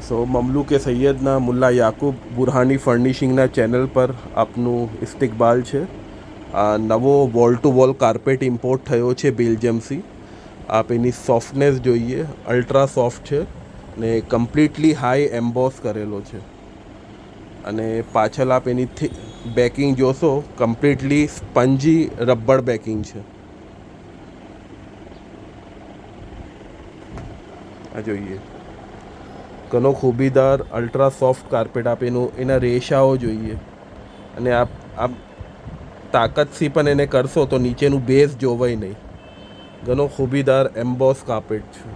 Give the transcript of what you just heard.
સો Mamluk Syedna Mulla યાકૂબ Burhani ફર્નિશિંગના channel પર આપનું ઇસ્તિકબાલ છે. આ નવો wall two wall carpet import થયો છે બેલ્જિયમથી. આપ એની સોફ્ટનેસ જોઈએ, અલ્ટ્રા સોફ્ટ છે ને કમ્પ્લીટલી હાઈ એમ્બોસ કરેલો છે. અને પાછળ આપ એની બેકિંગ જોશો, કમ્પ્લીટલી સ્પંજી રબર બેકિંગ છે. આ જોઈએ, ઘણો ખૂબીદાર અલ્ટ્રા સોફ્ટ કાર્પેટ. આપ એના રેશાઓ જોઈએ, અને આપ તાકાતથી પણ એને કરશો તો નીચેનું બેઝ જોવાય નહીં. ઘણો ખૂબીદાર એમ્બોસ કાર્પેટ છે.